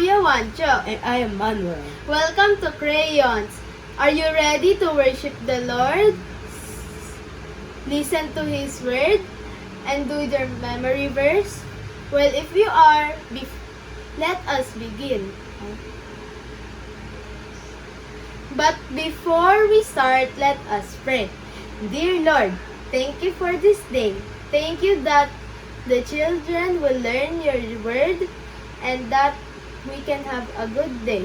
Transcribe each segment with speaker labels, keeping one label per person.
Speaker 1: Kuya Wancho.
Speaker 2: And I am Manuel.
Speaker 1: Welcome to Crayons. Are you ready to worship the Lord? Listen to His word and do your memory verse? Well, if you are, let us begin. But before we start, let us pray. Dear Lord, thank you for this day. Thank you that the children will learn your word and that we can have a good day.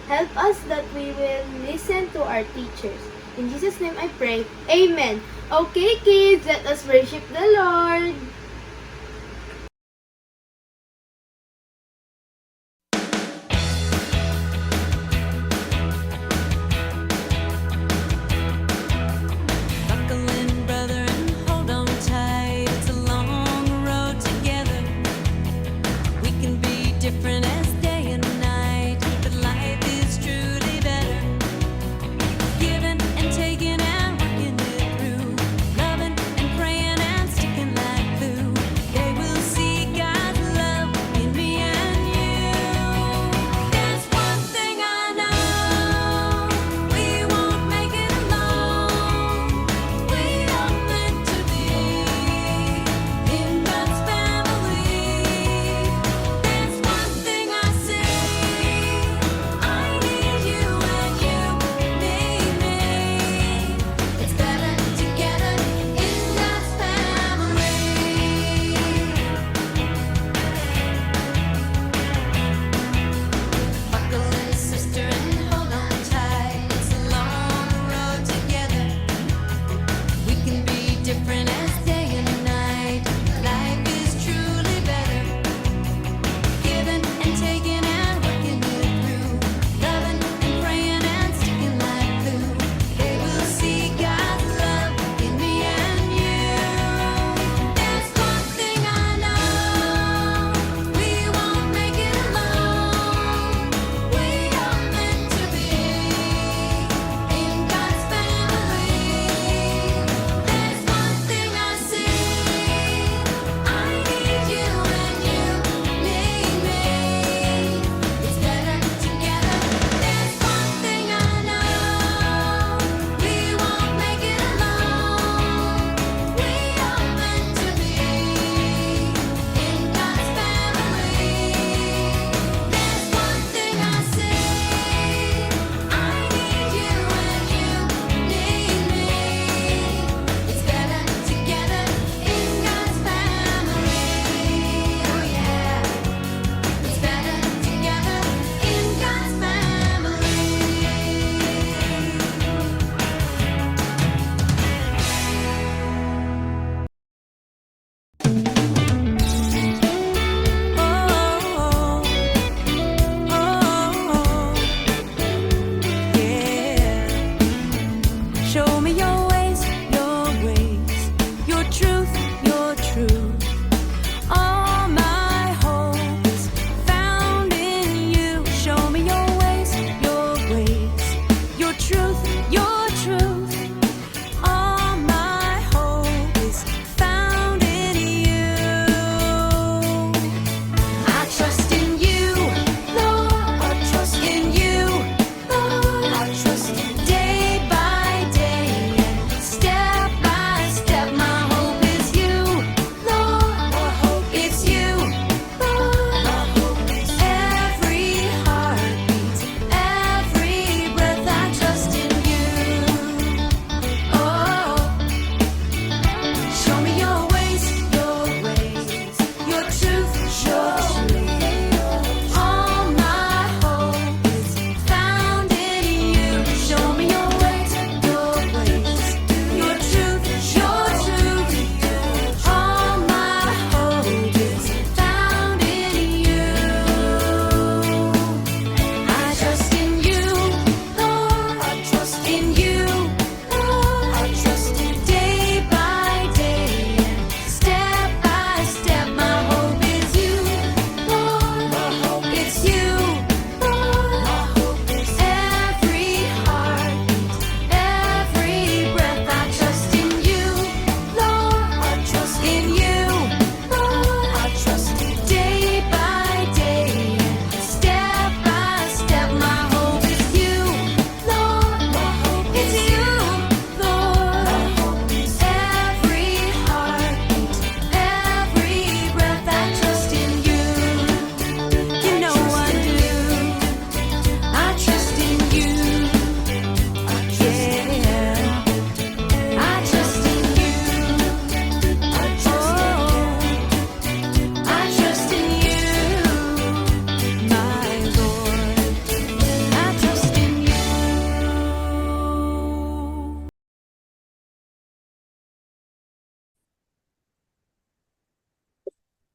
Speaker 1: Help us that we will listen to our teachers. In Jesus' name I pray. Amen. Okay, kids, let us worship the Lord.
Speaker 3: Buckle in, brother, and hold on tight. It's a long road together. We can be different as day and night, but life is truly better. Giving and taking and working it through, loving and praying and sticking like glue.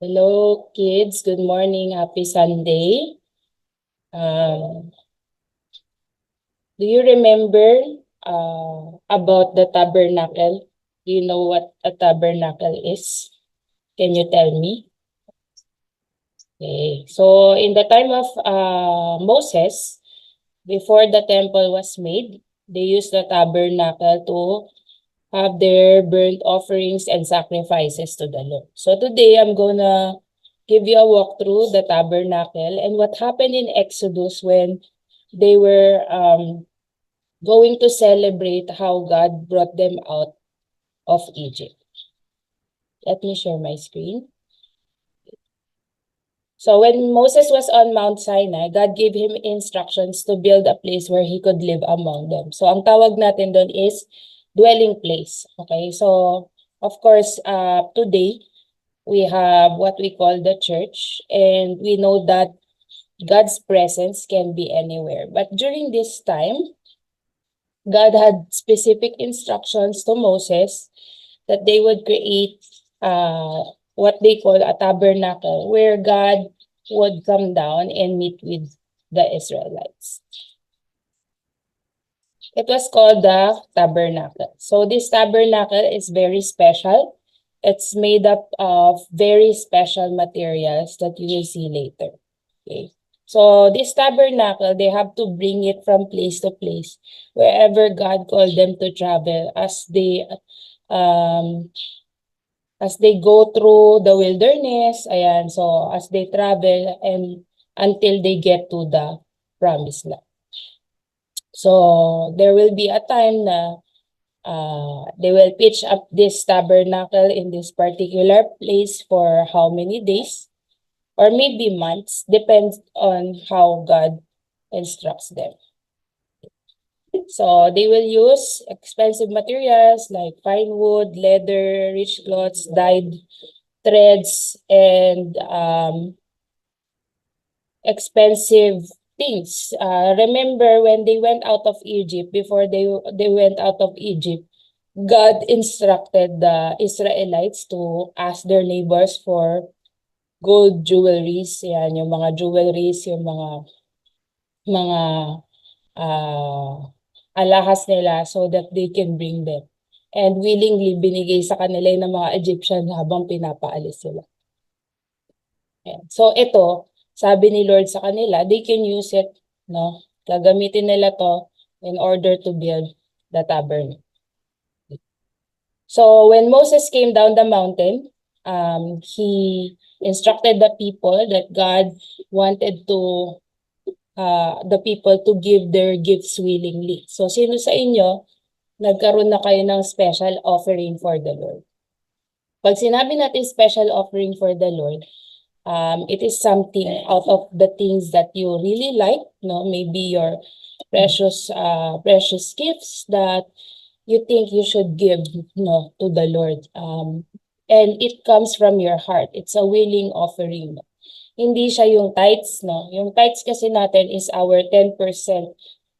Speaker 2: Hello, kids. Good morning. Happy Sunday. Do you remember about the tabernacle? Do you know what a tabernacle is? Can you tell me? Okay. So in the time of Moses, before the temple was made, they used the tabernacle to have their burnt offerings and sacrifices to the Lord. So today I'm gonna give you a walkthrough the tabernacle and what happened in Exodus when they were going to celebrate how God brought them out of Egypt. Let me share my screen. So when Moses was on Mount Sinai, God gave him instructions to build a place where he could live among them. So ang tawag natin doon is dwelling place. Okay, so of course, today we have what we call the church, and we know that God's presence can be anywhere. But during this time, God had specific instructions to Moses that they would create what they call a tabernacle where God would come down and meet with the Israelites. It was called the tabernacle. So this tabernacle is very special. It's made up of very special materials that you will see later. Okay. So this tabernacle, they have to bring it from place to place, wherever God called them to travel as they go through the wilderness, ayan, so as they travel and until they get to the promised land. So there will be a time na they will pitch up this tabernacle in this particular place for how many days or maybe months, depends on how God instructs them. So they will use expensive materials like pine wood, leather, rich cloths, dyed threads, and expensive things. Remember when they went out of Egypt, before they went out of Egypt, God instructed the Israelites to ask their neighbors for gold jewelries. Yan, yung mga jewelries, yung mga alahas nila so that they can bring them. And willingly binigay sa kanila ng mga Egyptian habang pinapaalis sila. Yan. So ito, sabi ni Lord sa kanila, they can use it, no? Gagamitin nila to in order to build the tabernacle. So when Moses came down the mountain, he instructed the people that God wanted the people to give their gifts willingly. So sino sa inyo, nagkaroon na kayo ng special offering for the Lord? Pag sinabi natin special offering for the Lord, it is something out of the things that you really like, no? Maybe your precious gifts that you think you should give, no, to the Lord. And it comes from your heart. It's a willing offering. Hindi siya yung tithes, no? Yung tithes kasi natin is our 10%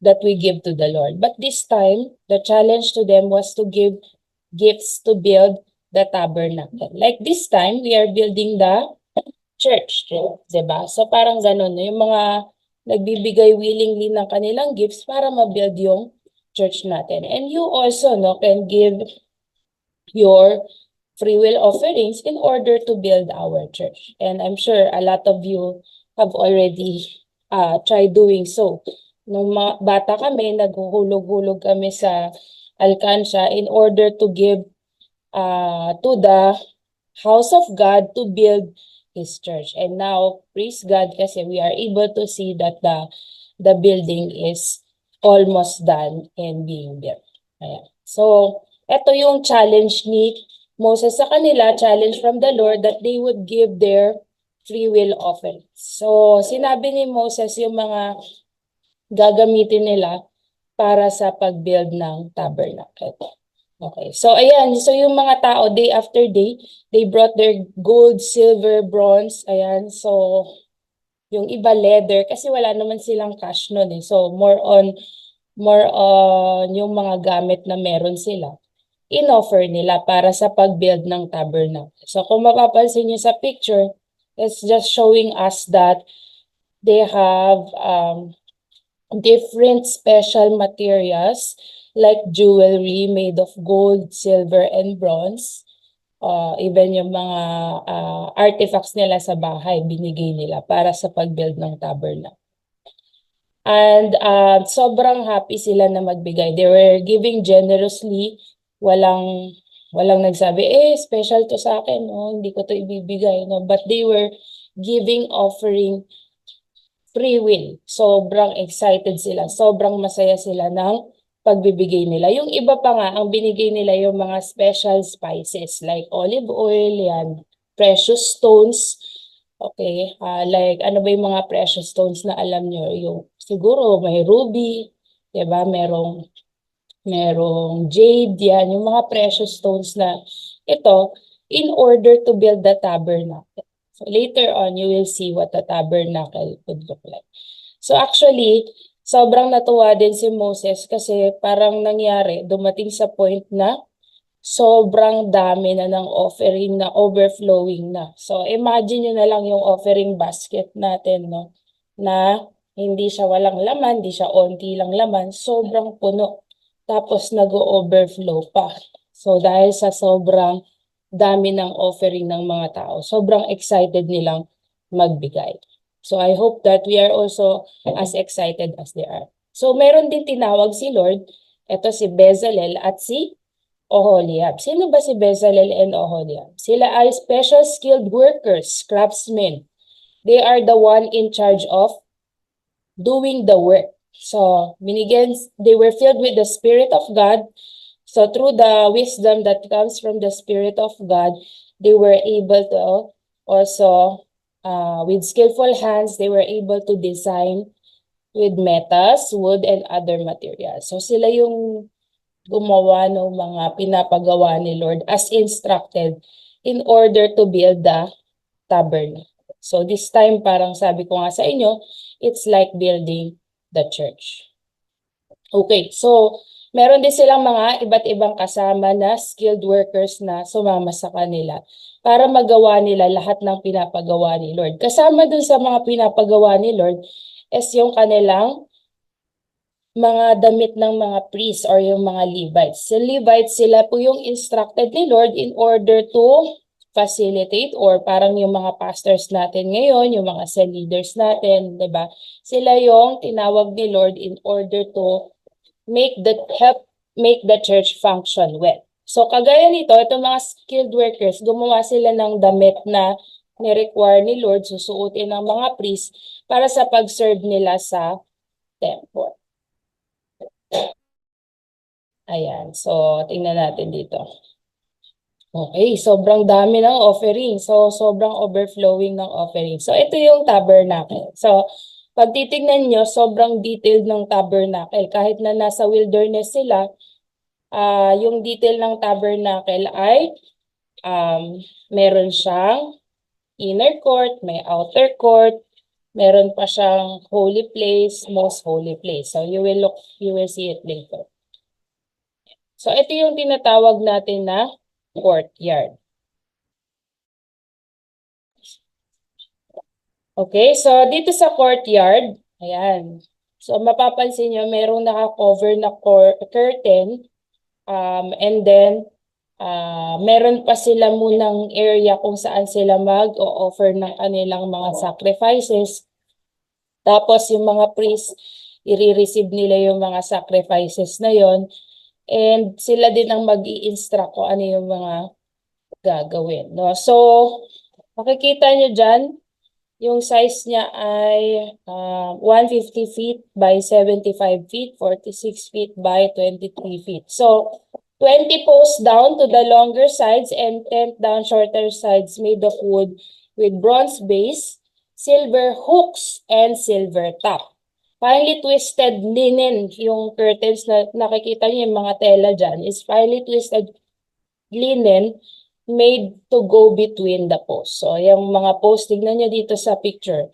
Speaker 2: that we give to the Lord. But this time, the challenge to them was to give gifts to build the tabernacle. Like this time, we are building the church, diba? So parang ganun, yung mga nagbibigay willingly ng kanilang gifts para ma-build yung church natin. And you also, no, can give your free will offerings in order to build our church. And I'm sure a lot of you have already tried doing so. Nung mga bata kami, naghuhulog-hulog kami sa alkansya in order to give to the house of God to build His church. And now, praise God, kasi we are able to see that the building is almost done and being built. Ayan. So, ito yung challenge ni Moses sa kanila, challenge from the Lord that they would give their free will offerings. So, sinabi ni Moses yung mga gagamitin nila para sa pag-build ng tabernacle. Okay, so ayan, so yung mga tao, day after day, they brought their gold, silver, bronze, ayan, so yung iba leather, kasi wala naman silang cash nun eh, so more on yung mga gamit na meron sila, in-offer nila para sa pag-build ng tabernacle. So kung mapapansin niyo sa picture, It's just showing us that they have different special materials like jewelry made of gold, silver, and bronze. Even yung mga artifacts nila sa bahay, binigay nila para sa pag-build ng tabernacle. And sobrang happy sila na magbigay. They were giving generously. Walang nagsabi, special to sa akin, no? Hindi ko to ibibigay, no? But they were giving, offering free will. Sobrang excited sila. Sobrang masaya sila ng pagbibigay nila. Yung iba pa nga, ang binigay nila yung mga special spices like olive oil, yan, precious stones. Okay, like ano ba yung mga precious stones na alam nyo? Yung siguro may ruby, 'di ba? Merong jade, yan, yung mga precious stones na ito in order to build the tabernacle. So later on, you will see what the tabernacle would look like. So actually, sobrang natuwa din si Moses kasi parang nangyari, dumating sa point na sobrang dami na ng offering na overflowing na. So imagine nyo na lang yung offering basket natin, no? Na hindi siya walang laman, hindi siya onti lang laman, sobrang puno. Tapos nag-overflow pa. So dahil sa sobrang dami ng offering ng mga tao, sobrang excited nilang magbigay. So I hope that we are also as excited as they are. So meron din tinawag si Lord, ito si Bezalel at si Oholiab. Sino ba si Bezalel and Oholiab? Sila ay special skilled workers, craftsmen. They are the one in charge of doing the work. So, they were filled with the Spirit of God. So, through the wisdom that comes from the Spirit of God, they were able to also, with skillful hands, they were able to design with metals, wood, and other materials. So, sila yung gumawa ng mga pinapagawa ni Lord as instructed in order to build the tabernacle. So this time, parang sabi ko nga sa inyo, it's like building the church. Okay, so meron din silang mga iba't ibang kasama na skilled workers na sumama sa kanila para magawa nila lahat ng pinapagawa ni Lord. Kasama dun sa mga pinapagawa ni Lord is yung kanilang mga damit ng mga priests or yung mga Levites. Sa Levites, sila po yung instructed ni Lord in order to facilitate or parang yung mga pastors natin ngayon, yung mga cell leaders natin, 'di ba? Sila yung tinawag ni Lord in order to help make the church function well. So kagaya nito, itong mga skilled workers, gumawa sila ng damit na ni-require ni Lord susuotin ng mga priests para sa pag-serve nila sa temple. Ayan, so tingnan natin dito. Okay, sobrang dami ng offering. So, sobrang overflowing ng offering. So, ito yung tabernacle. So, pag titignan nyo, sobrang detailed ng tabernacle. Kahit na nasa wilderness sila, yung detail ng tabernacle ay meron siyang inner court, may outer court, meron pa siyang holy place, most holy place. So, you will see it later. So, ito yung tinatawag natin na courtyard. Okay, so dito sa courtyard, ayan. So, mapapansin nyo, merong naka-cover na curtain. And then, meron pa sila munang area kung saan sila mag-o-offer ng kanilang mga sacrifices. Tapos, yung mga priests, i-receive nila yung mga sacrifices na yon. And sila din ang mag-i-instruct kung ano yung mga gagawin. No? So, makikita nyo dyan, yung size niya ay 150 feet by 75 feet, 46 feet by 23 feet. So, 20 posts down to the longer sides and 10 down shorter sides made of wood with bronze base, silver hooks, and silver top. Finely twisted linen, yung curtains na nakikita niyo yung mga tela dyan, is finely twisted linen made to go between the posts. So, yung mga posts, tignan nyo dito sa picture.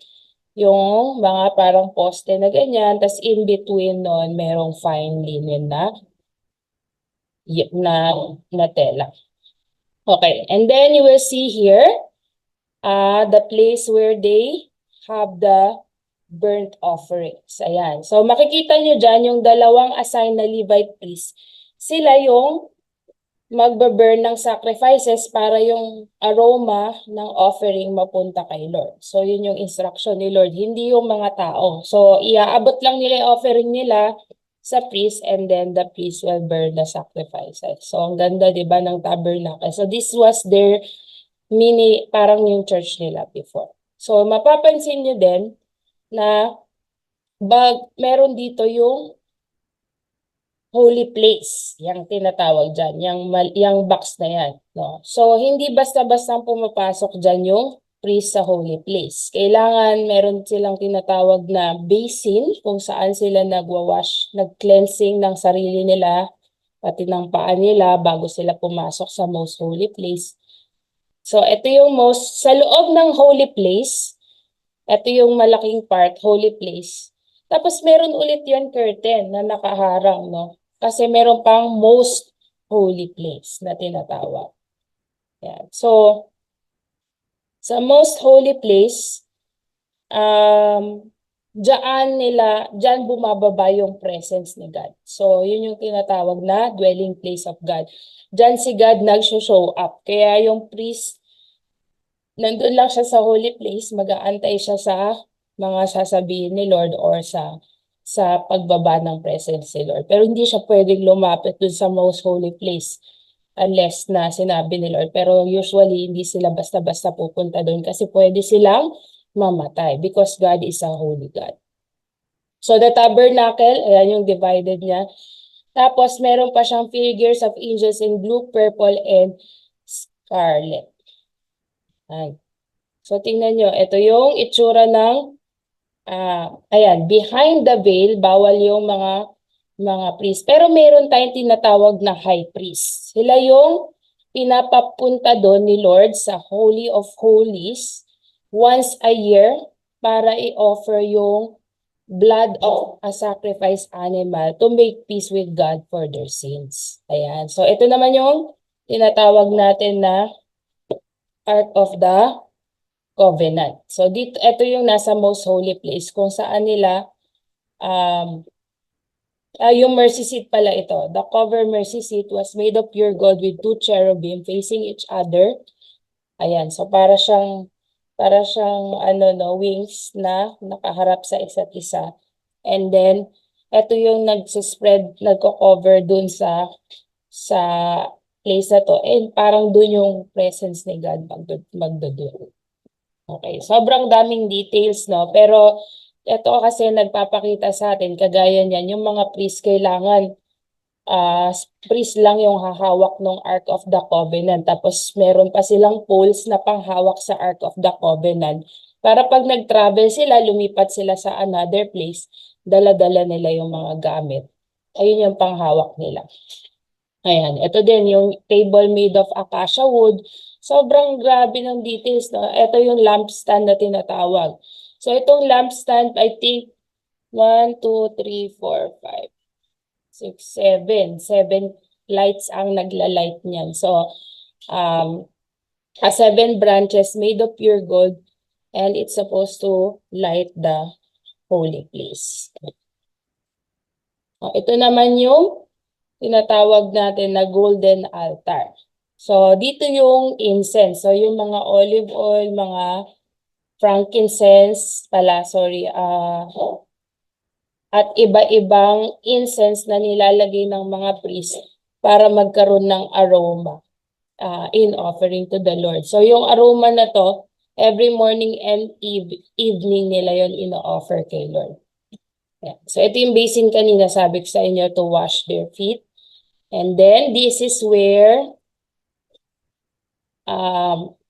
Speaker 2: Yung mga parang poste na ganyan, tas in between nun, merong fine linen na tela. Okay, and then you will see here, the place where they have the burnt offerings. Ayan. So makikita nyo dyan yung dalawang assigned na Levite priest. Sila yung magbe-burn ng sacrifices para yung aroma ng offering mapunta kay Lord. So yun yung instruction ni Lord, hindi yung mga tao. So iaabot lang nila yung offering nila sa priest and then the priest will burn the sacrifices. So ang ganda 'di ba ng tabernacle. So this was their mini, parang yung church nila before. So mapapansin nyo din na meron dito yung holy place, yung tinatawag dyan, yung box na yan. No? So, hindi basta-basta pumapasok dyan yung priest sa holy place. Kailangan meron silang tinatawag na basin kung saan sila nagwawash, nag-cleansing ng sarili nila, pati ng paa nila bago sila pumasok sa most holy place. So, ito yung sa loob ng holy place, ito yung malaking part, holy place. Tapos meron ulit yan curtain na nakaharang, no? Kasi meron pang most holy place na tinatawag. Yan. So, sa most holy place, diyan bumababa yung presence ni God. So, yun yung tinatawag na dwelling place of God. Diyan si God nag-show up. Kaya yung priest, nandun lang siya sa holy place, mag-aantay siya sa mga sasabihin ni Lord or sa pagbaba ng presence ni Lord. Pero hindi siya pwedeng lumapit dun sa most holy place unless na sinabi ni Lord. Pero usually, hindi sila basta-basta pupunta dun kasi pwede silang mamatay because God is a holy God. So the tabernacle, ayan yung divided niya. Tapos meron pa siyang figures of angels in blue, purple, and scarlet. Ayan. So tingnan nyo, ito yung itsura ng ayan, behind the veil, bawal yung mga priest. Pero meron tayong tinatawag na high priest. Sila yung pinapapunta doon ni Lord sa Holy of Holies once a year para i-offer yung blood of a sacrifice animal to make peace with God for their sins. Ayan. So ito naman yung tinatawag natin na Ark of the Covenant. So dito, ito yung nasa most holy place kung saan nila yung mercy seat pala ito. The cover mercy seat was made of pure gold with two cherubim facing each other. Ayan, so para siyang wings na nakaharap sa isa't isa. And then ito yung nagko-cover dun sa place na to. And parang dun yung presence ni God magdudulog. Okay, sobrang daming details, no? Pero ito kasi nagpapakita sa atin, kagaya niyan, yung mga priest kailangan, priest lang yung hahawak ng Ark of the Covenant. Tapos meron pa silang poles na panghawak sa Ark of the Covenant. Para pag nag-travel sila, lumipat sila sa another place, dala-dala nila yung mga gamit. Ayun yung panghawak nila. Ayan, ito din yung table made of acacia wood. Sobrang grabe ng details, no? Ito yung lampstand na tinatawag. So itong lampstand, I think 1, 2, 3, 4, 5, 6, 7. 7 lights ang nagla-light niyan. So 7 branches made of pure gold and it's supposed to light the holy place. Ito naman yung tinatawag natin na golden altar. So, dito yung incense. So, yung mga olive oil, mga frankincense at iba-ibang incense na nilalagay ng mga priest para magkaroon ng aroma in offering to the Lord. So, yung aroma na to, every morning and evening nila yon ino-offer kay Lord. Yeah. So, ito yung basin kanina, sabi ko sa inyo to wash their feet. And then, this is where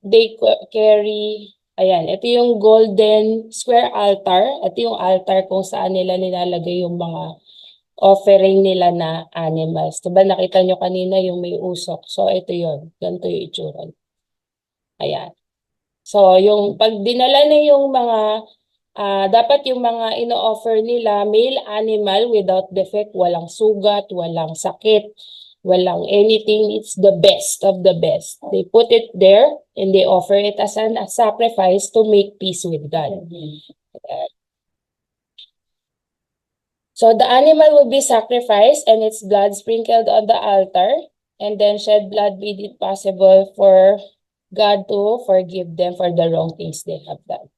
Speaker 2: they carry, ayan, ito yung golden square altar. Ito yung altar kung saan nila nilalagay yung mga offering nila na animals. Diba nakita nyo kanina yung may usok? So ito yun. Ganito yung itsura. Ayan. So yung pag dinala na yung mga, dapat yung mga ino-offer nila, male animal without defect, walang sugat, walang sakit. Walang anything, it's the best of the best. They put it there and they offer it as a sacrifice to make peace with God. So the animal will be sacrificed and its blood sprinkled on the altar, and then shed blood made it possible for God to forgive them for the wrong things they have done.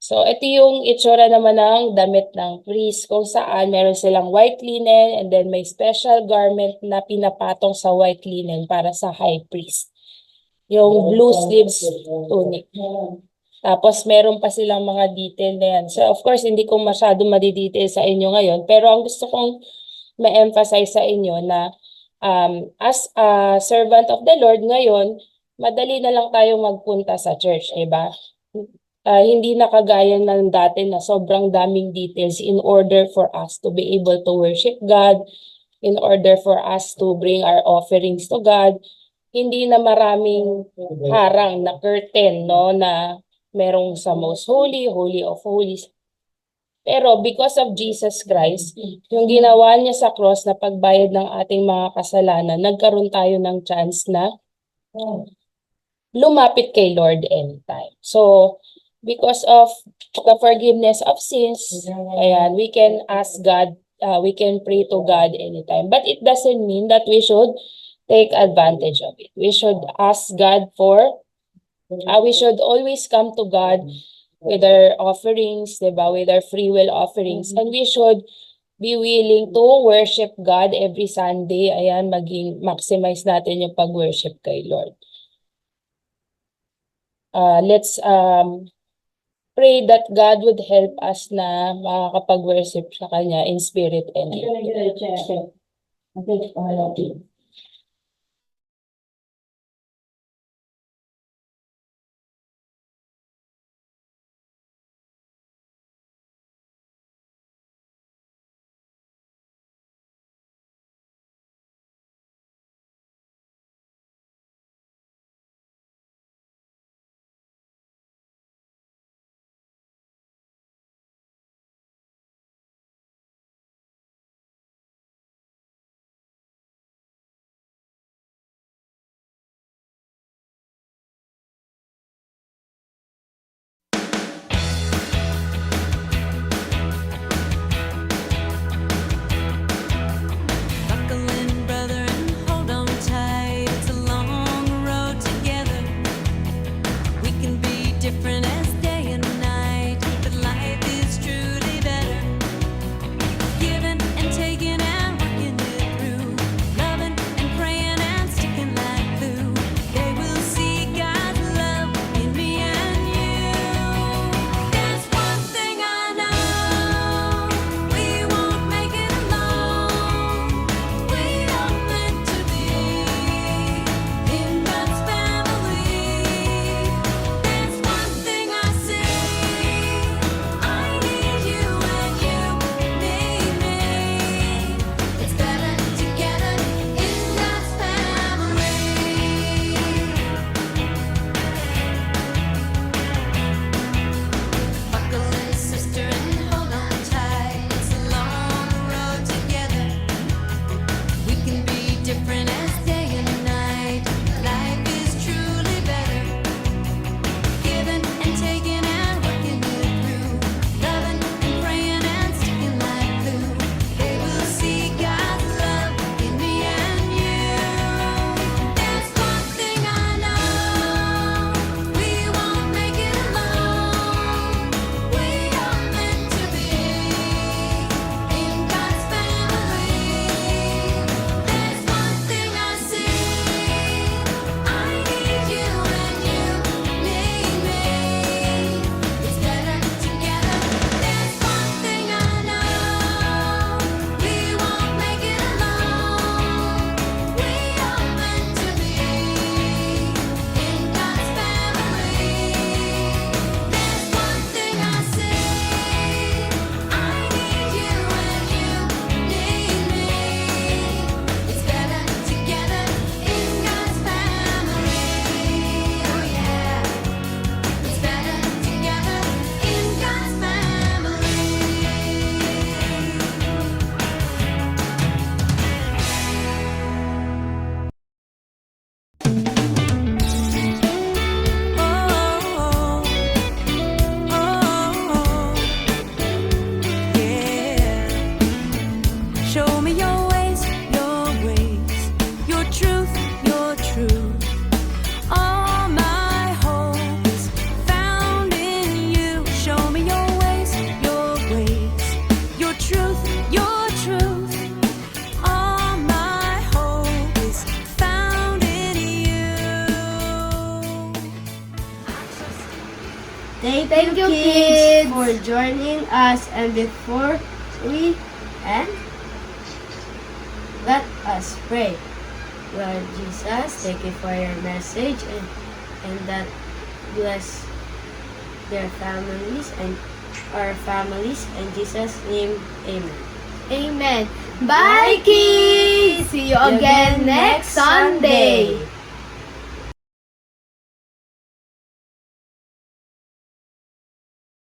Speaker 2: So ito yung itsura naman ng damit ng priest, kung saan meron silang white linen and then may special garment na pinapatong sa white linen para sa high priest. Yung blue sleeves tunic. Tapos meron pa silang mga detail na yan. So of course, hindi ko masyado madidetail sa inyo ngayon, pero ang gusto kong ma-emphasize sa inyo na as a servant of the Lord ngayon, madali na lang tayo magpunta sa church, diba? Hindi na kagaya ng dati na sobrang daming details in order for us to be able to worship God, in order for us to bring our offerings to God. Hindi na maraming harang na curtain, no, na merong sa most holy, holy of holies. Pero because of Jesus Christ, yung ginawa niya sa cross na pagbayad ng ating mga kasalanan, nagkaroon tayo ng chance na lumapit kay Lord anytime. So, because of the forgiveness of sins, ayan, we can ask God, we can pray to God anytime. But it doesn't mean that we should take advantage of it. We should ask God for, we should always come to God with our offerings, diba? With our free will offerings. And we should be willing to worship God every Sunday. Ayan, maximize natin yung pag-worship kay Lord. Let's pray that God would help us na makakapag-worship sa Kanya in spirit and in truth.
Speaker 1: kids, for joining us. And before we end, let us pray. Lord Jesus, thank you for your message and that bless their families and our families. In Jesus' name, amen. Amen. Bye, kids! See you again next Sunday.